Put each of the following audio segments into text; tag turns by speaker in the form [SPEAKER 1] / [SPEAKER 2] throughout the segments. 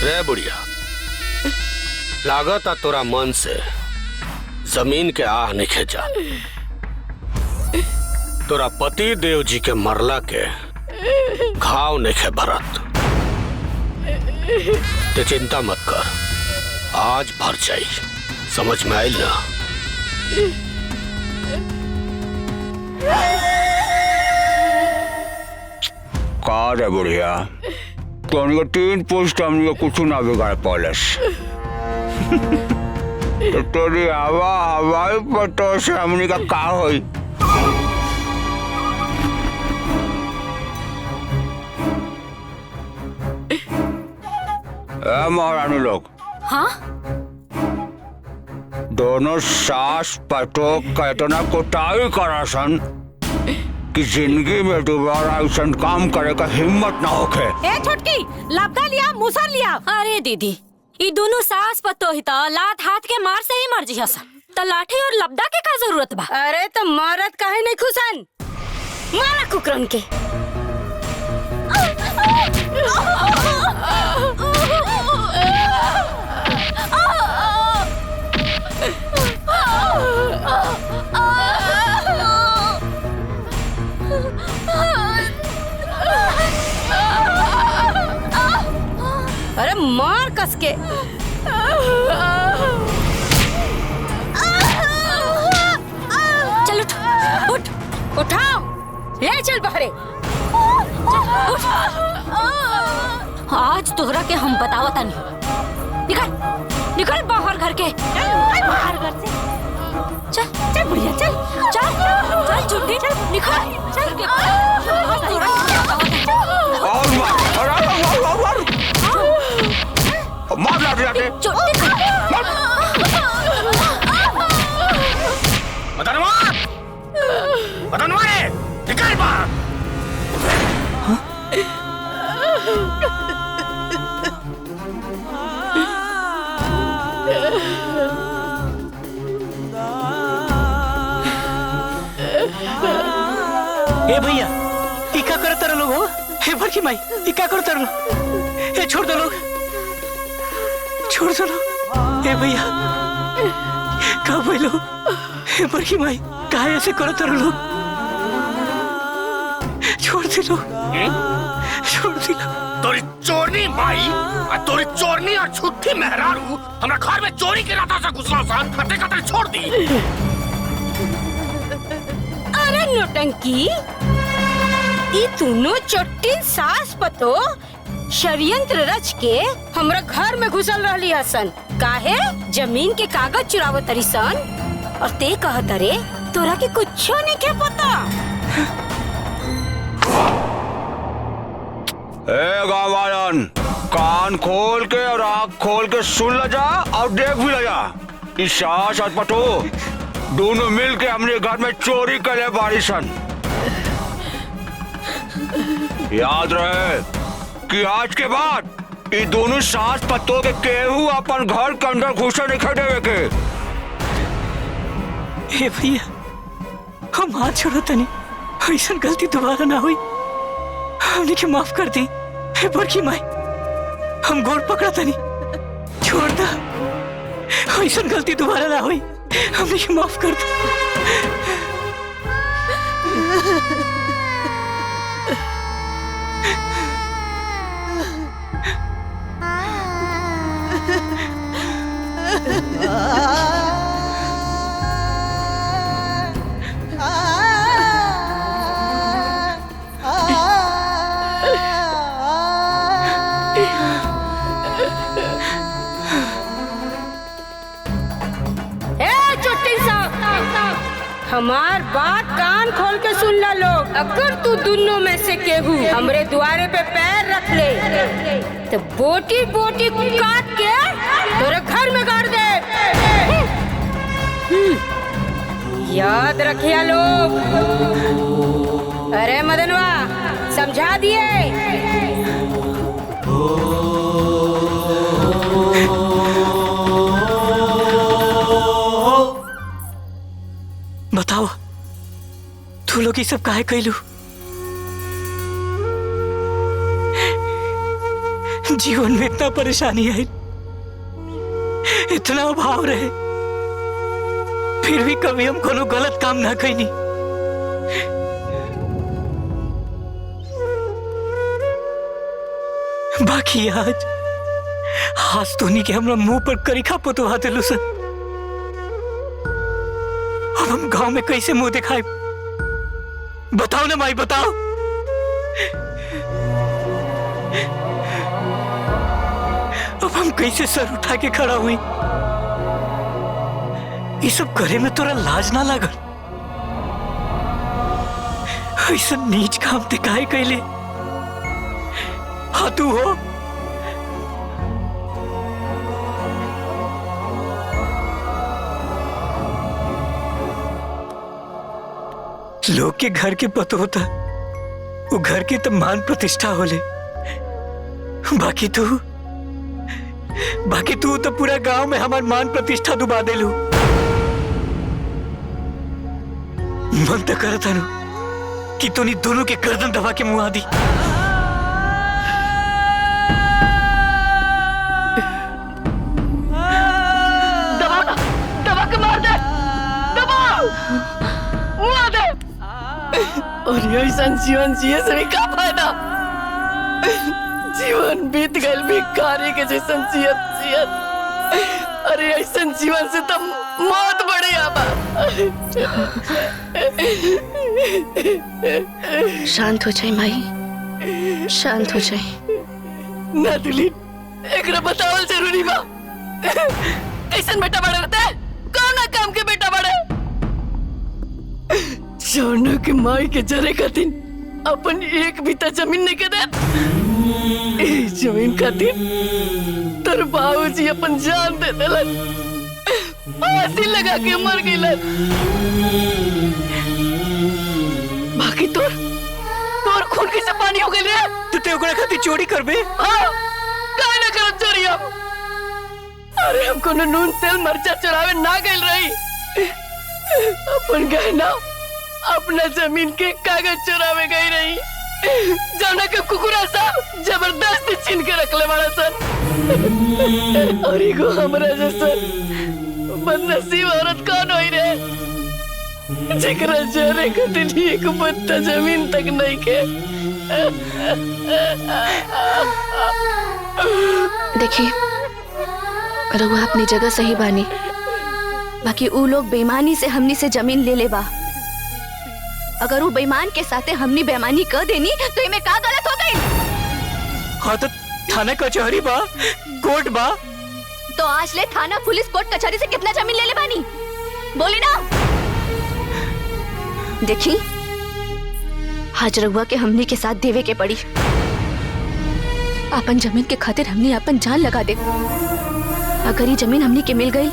[SPEAKER 1] रे बुढ़िया, लागत तोरा मन से जमीन के आह निखे जा। तोरा पति देव जी के मरला के घाव निखे भरत। ते चिंता मत कर, आज भर जाई। समझ में आयल ना?
[SPEAKER 2] का रे बुढ़िया, तो 3 पोस्ट हमने कुछ ना बिगाड़ पॉलिस। तो तेरी हवाई पटो से हमने का होई? महारानी लोग,
[SPEAKER 3] हाँ?
[SPEAKER 2] दोनों सास पटो का इतना कुटाई करा सन कि जिंदगी में दोबारा ऐसा काम करे का हिम्मत ना होके।
[SPEAKER 3] ए छोटकी, लबदा लिया, मूसल लिया। अरे दीदी, ये दोनों सास पतो ही तो लात हाथ के मार से ही मर जी हसन। तो लाठी और लबदा के का जरूरत बा? अरे तो मरद काहे नहीं खुशन? मारा कुकरन के। अरे मार कस के। चल उठ, उठ, उठाओ, ले चल बाहरे। उठ। आज तोहरा के हम बतावता नहीं। निकल, निकल बाहर घर के। बाहर घर से। चल, चल बुढ़िया, चल, चल, चल झूठी, चल, निकल, चल के। आज तोहरा के
[SPEAKER 2] मार ला दिया के।
[SPEAKER 1] बदनवारे, निकल बाहर।
[SPEAKER 4] ए भैया, इका करत रह लोग हो। हे बड़की माई, इका करत रह। ए छोड़ दो लोग, छोड़ दो लोग। ए भैया, का बोलो? हे बड़की माई, काहे ऐसे करत रह लोग? छोड़ दे लो, छोड़ दे लो।
[SPEAKER 1] तोरी चोरनी माई और तोरी चोरनी और छुट्टी मेहरारू हमरा घर में चोरी के राता से घुसला सन। खटे खटे छोड़ दी।
[SPEAKER 3] अरे नौटंकी, ई दोनों चट्टीन सास पतो षड्यंत्र रच के हमरा घर में घुसल रहली हसन। काहे? जमीन के कागज चुरावत तरी सन। और ते कहत रे तोरा के कुछो नहीं के पता।
[SPEAKER 2] ए गाँव वालन, कान खोल के और आँख खोल के सुन ल जा और देख भी ल जा। इस सास और पटो दोनों मिल के हमने घर में चोरी करे बारी सन। याद रहे कि आज के बाद ये दोनों सास पत्तों के केहू अपन घर के अंदर घुसे नहीं देवे के।
[SPEAKER 4] ए भैया, हम हाथ छोड़ो तनी, ऐसा गलती दोबारा ना हुई। हमने के माफ कर दी। हे बड़की माई, हम गोड़ पकड़ा तनी, छोड़ दा। ऐसा गलती दोबारा ना हुई। हमने के माफ कर दी।
[SPEAKER 3] हमार बात कान खोल के सुन ला लोग। अगर तू दोनों में से केहू हमरे द्वारे पे पैर रख ले तो बोटी बोटी काट के तोरे घर में गाड़ दे। याद रखिया लोग। अरे मदनवा, समझा दिए।
[SPEAKER 4] बताओ, तू लोग ये सब काहे कैलू? जीवन में इतना परेशानी आई, इतना अभाव रहे, फिर भी कभी हम कोनो गलत काम ना कईनी। बाकी आज धोनी के हमरा मुंह पर करिखा पोतवा दिलू सर। अब हम गांव में कैसे मुंह दिखाए? बताओ ना माई, बताओ। अब हम कैसे सर उठा के खड़ा हुई? ये सब करे में तोरा लाज ना लागल? ऐसा नीच काम ते काहे कैले? हाँ तू हो? लोग के घर के पतो होता, वो घर की तो मान प्रतिष्ठा होले। बाकी तू तो पूरा गांव में हमार मान प्रतिष्ठा डुबा देलू। मन तो करता नु कि तूने दोनों के गर्दन दबा के मुआ दी।
[SPEAKER 5] दबा के मार दे, दबाओ, मुआ दे। और ऐसा जीवन जिए से भी का फायदा? जीवन बीत गए भिखारी के जैसन जियत। अरे ऐसा जीवन से तो मौत बड़ी आबा।
[SPEAKER 6] शांत हो जाए माई, शांत हो जाए।
[SPEAKER 5] ना दुल्हन, एकरा बतावल जरूरी बा। कैसन बेटा बड़े रहता है? कौन काम के बेटा बड़े? जौना के माई के जरे खातिर अपन एक बीता जमीन नहीं के देत। जमीन खातिर तर बाबूजी अपन जान दे देलन, फांसी लगा के मर गइलन। बाकी तोर खून कैसे पानी हो गइल रे?
[SPEAKER 4] तू ते ओकरा खातिर चोरी करबे?
[SPEAKER 5] हाँ, काहे ना करब चोरी हम? अरे हम कोनो नून तेल मरचा चुरावे ना गइल रही। अपन गहना, अपना जमीन के कागज चुरावे गई रही, जौना के कुकुरा साहब जबरदस्ती छीन के रखले बड़ा सन। और एगो हमरा जैसन बदनसीब औरत कौन होई रे, जेकरा जरे खातिर एक पत्ता जमीन तक नहीं के।
[SPEAKER 6] देखिए, रहुआ अपनी जगह सही बानी, बाकी ऊ लोग बेईमानी से हमनी से जमीन ले लेबा। अगर वो बेईमान के साथे हमनी बेईमानी कर देनी तो इमे का गलत हो गई?
[SPEAKER 4] हाँ तो थाना कचहरी बा, कोर्ट बा।
[SPEAKER 6] तो आज ले थाना, पुलिस, कोर्ट, कचहरी से कितना जमीन ले ले बानी? बोली ना। देखी, आज रघुआ के हमनी के साथ देवे के पड़ी। अपन जमीन के खातिर हमनी अपन जान लगा दे। अगर ये जमीन हमनी के मिल गई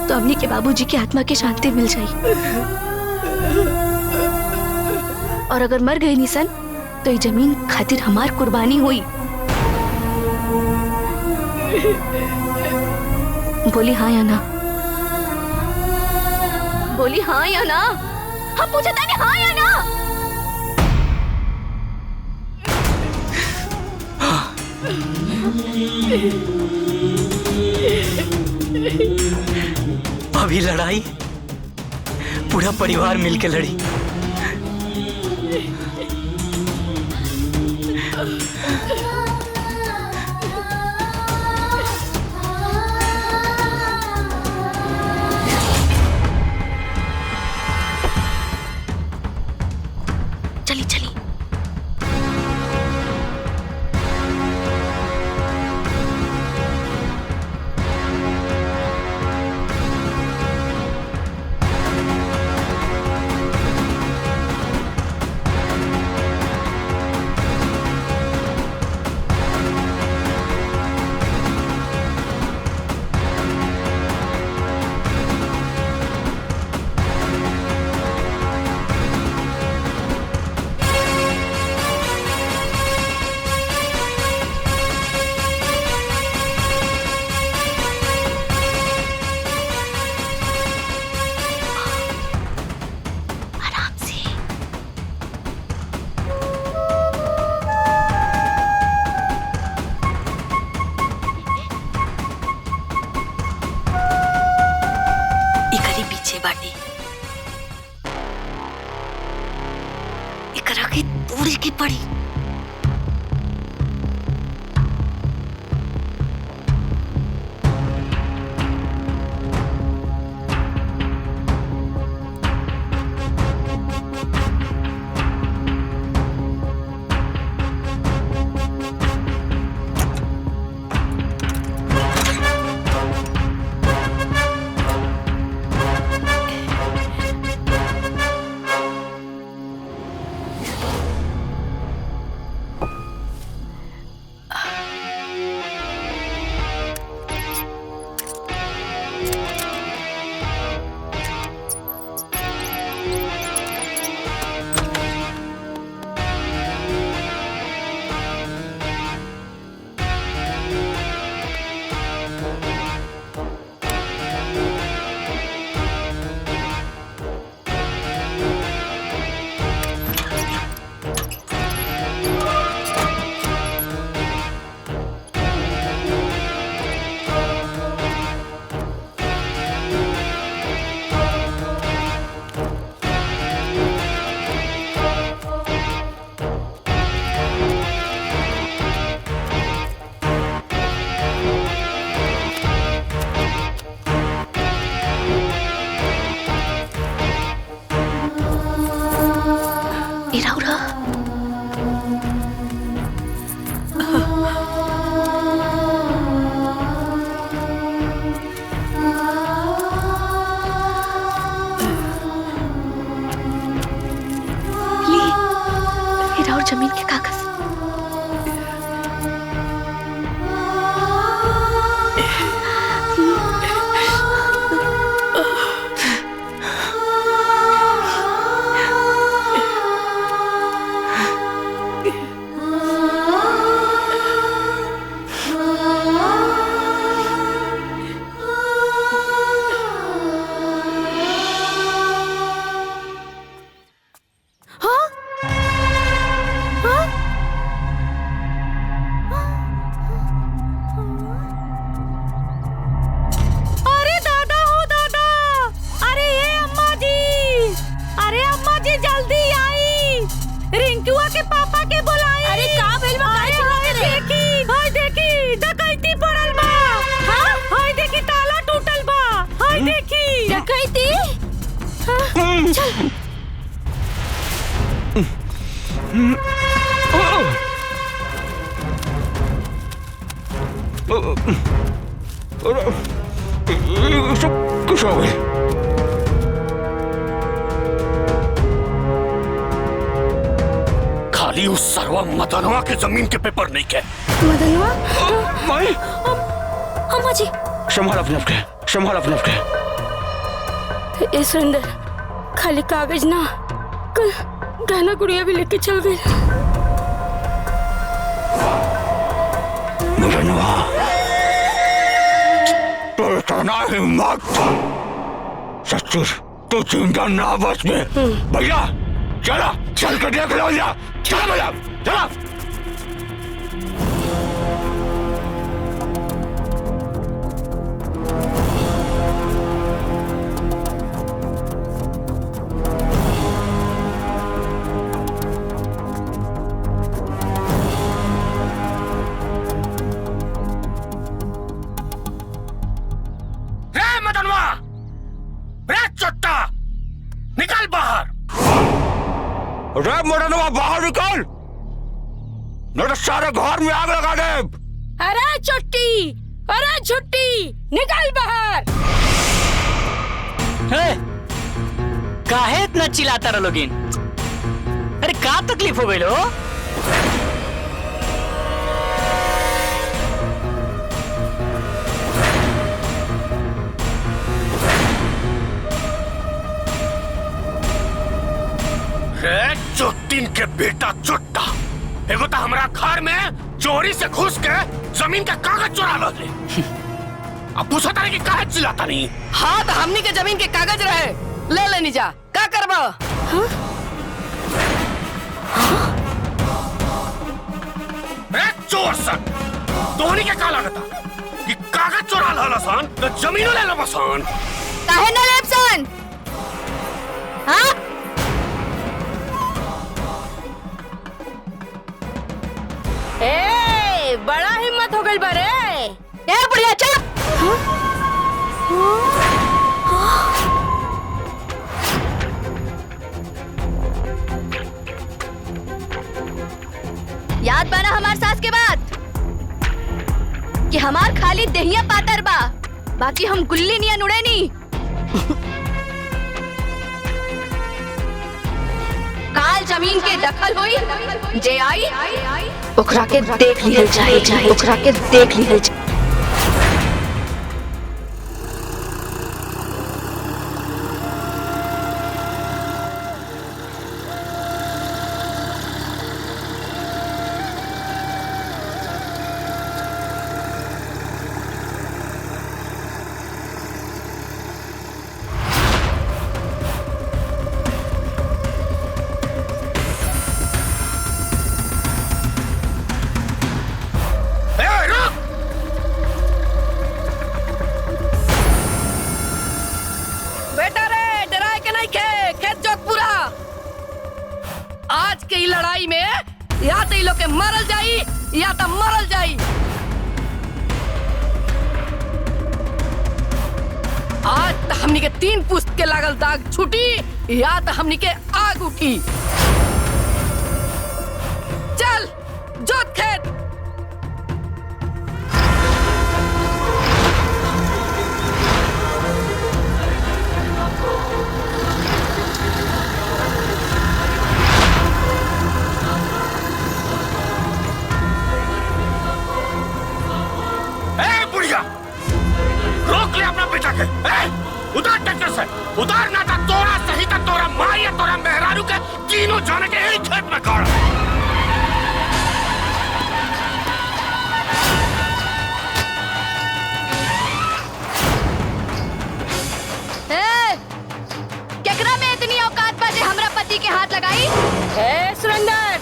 [SPEAKER 6] तो हमनी के बाबूजी की आत्मा की शांति मिल जाई। और अगर मर गई निसन तो ये जमीन खातिर हमार कुर्बानी हुई। बोली हाँ या ना? बोली हाँ या ना? हम पूछा था हाँ या ना?
[SPEAKER 4] अभी लड़ाई पूरा परिवार मिलके लड़ी।
[SPEAKER 6] चली चली।
[SPEAKER 3] चल।
[SPEAKER 2] सब कुछ हो गई।
[SPEAKER 1] खाली उस सर्वा मदनवा के जमीन के पेपर नहीं के।
[SPEAKER 3] मदनवा
[SPEAKER 2] माई
[SPEAKER 3] अम्मा जी
[SPEAKER 2] संभाल अपने आपके, संभाल अपने आपके।
[SPEAKER 3] ए सुंदर खाली कागज ना कल गहना गुड़िया भी लेके चल गई।
[SPEAKER 2] मदनवा तो इतना हिम्मत, सचुर तू जिंदा ना बच में। भैया चला, चल कर देख लो भैया, चला भैया चला। अरे मदनवा बाहर निकल, नहीं तो सारे घर में आग लगा दे।
[SPEAKER 3] अरे चुट्टी, अरे छुट्टी, निकल बाहर।
[SPEAKER 4] काहे इतना चिल्लाता रहो लोगिन? अरे का तकलीफ हो गई लो?
[SPEAKER 1] चोटिन के बेटा चुट्टा एगो तो हमारा घर में चोरी से घुस के जमीन का कागज चुरा लो ले। अब पूछा तारे कि काहे चिल्लाता नहीं?
[SPEAKER 5] हाँ तो हमनी के जमीन के कागज रहे, ले लेनी जा, का करबो?
[SPEAKER 1] चोर सन तोहनी के काला नता कि कागज चुरा लो सन तो जमीनो ले लो सन।
[SPEAKER 6] काहे न लेब सन? हाँ
[SPEAKER 3] ए बड़ा हिम्मत हो गई बारे।
[SPEAKER 6] ए बुढ़िया चुप। याद बना हमार सास के बात कि हमार खाली देहिया पातर बा, बाकी हम गुल्ली निया नुड़े नी। काल जमीन के दखल हुई जे आई ओकरा के देख लिहल जाए, ओकरा के देख लिहल जाए।
[SPEAKER 5] आज के लड़ाई में या तो लोग के मरल जाई या तो मरल जाई। आज तो हमनी के 3 पुस्त के लागल दाग छूटी या तो हमनी के आग उठी। चल जोत खेत।
[SPEAKER 1] रोक ले अपना बेटा के। उतार ट्रैक्टर से, उतार ना तोरा सही था तोरा माँ या तोरा मेहरारू के तीनों जाने के एक खेत में गाड़।
[SPEAKER 6] केकरा में इतनी औकात बाजे हमरा पति के हाथ लगाई?
[SPEAKER 3] ए सुरेंद्र,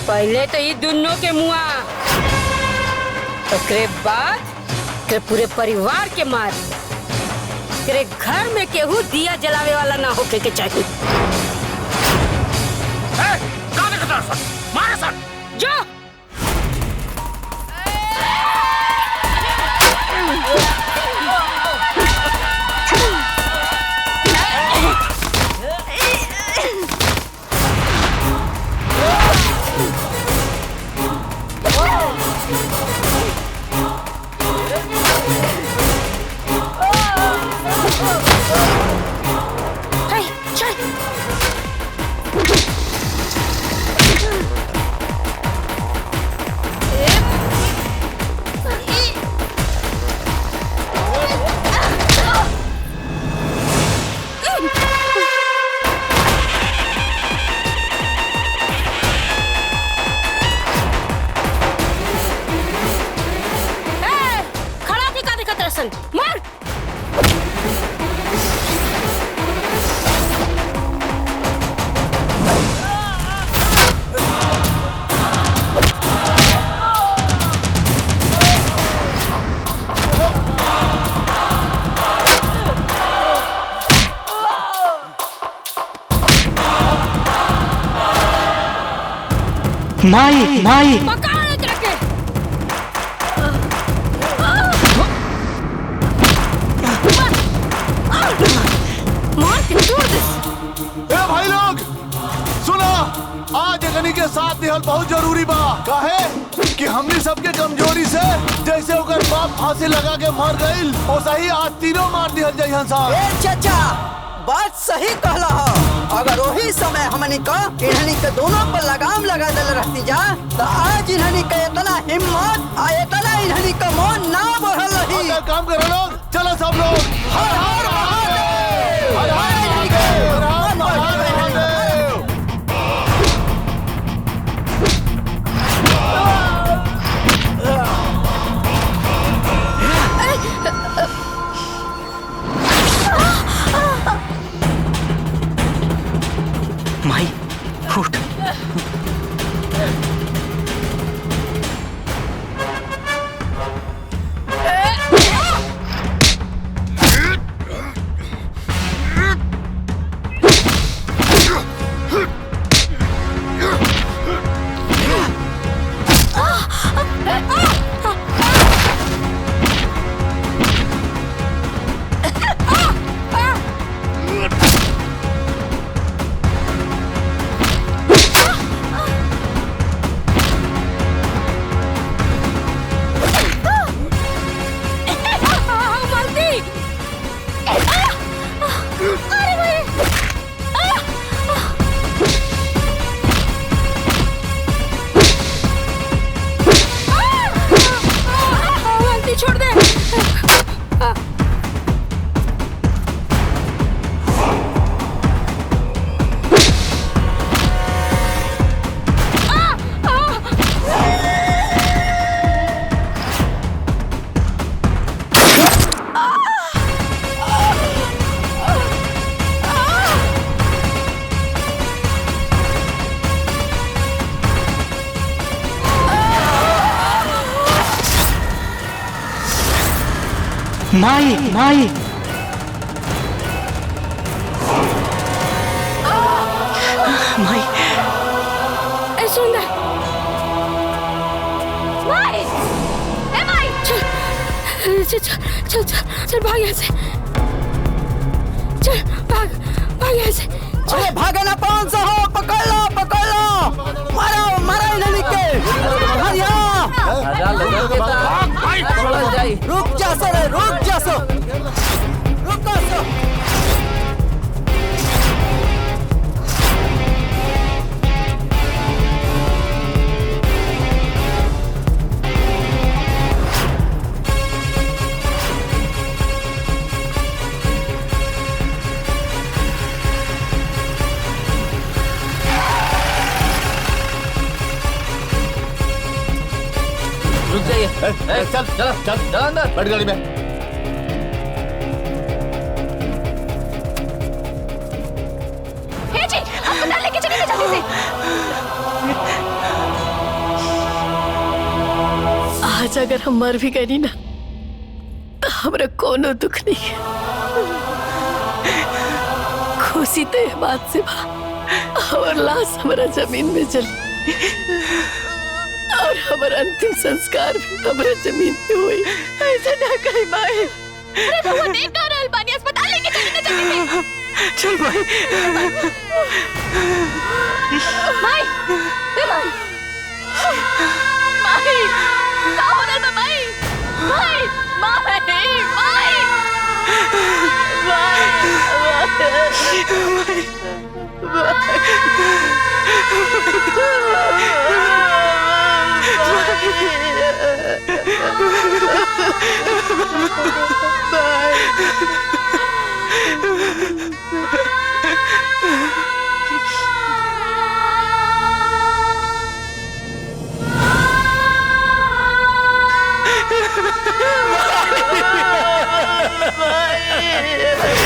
[SPEAKER 3] पहले तो ये दोनों के मुआ, ओकरे बाद तेरे पूरे परिवार के मार। तेरे घर में केहू दिया जलावे वाला ना होके के चाहिए।
[SPEAKER 1] मारे सर
[SPEAKER 3] जो चल मार।
[SPEAKER 4] माई माई
[SPEAKER 3] पकड़ एकरा के। मार के तोड़ दे।
[SPEAKER 7] ए भाई लोग सुना, आज अगनी के साथ निहल बहुत जरूरी बा। काहे कि हमनी सबके कमजोरी से जैसे ओकर बाप फांसी लगा के मर गईल, ओ सही आज तीनों मार दिहल जाई हंसा।
[SPEAKER 8] ए चाचा बात सही कहला हो। अगर वही समय हमनी का इन्हनी के दोनों पर लगाम लगा दल रहती जा तो आज इन्हनी के इतना हिम्मत आ इतना इन्हनी का मन ना बढ़ल रही।
[SPEAKER 7] काम करो लोग, चलो सब लोग।
[SPEAKER 8] हर हर महादेव,
[SPEAKER 7] हर हर महादेव, हर हर महादेव।
[SPEAKER 4] माई उठ।
[SPEAKER 3] छोड़ दे।
[SPEAKER 4] माई माई माई
[SPEAKER 3] ए सुंदर माई, ए माई चल चल चल चल चल भाग यहाँ से। चल भाग भाग यहाँ से।
[SPEAKER 8] अरे भागे ना कौन सा हो, पकड़ लो मारो मारो इन्हनी के। हरिया रुक जा सो रे, रुक जा सो, रुक सो।
[SPEAKER 7] रुक जाइए। चल चल चल चल अंदर, बैठ गाड़ी में।
[SPEAKER 6] हे जी, अस्पताल लेके चलिए जल्दी से।
[SPEAKER 5] आज अगर हम मर भी गए ना तो हमरा कोनो दुख नहीं है। खुशी तो ये बात से बा और लाश हमारा जमीन में चली और हमारा अंतिम संस्कार भी हमारा जमीन पे हुई। ऐसा ना कहीं माए।
[SPEAKER 6] अरे रहुआ देख कर रहल बानी, अस्पताल लेके चलिए जल्दी से।
[SPEAKER 4] चल माई
[SPEAKER 6] माई, ए माई, माई, का हो रहा है माई? माई, माई,
[SPEAKER 1] रे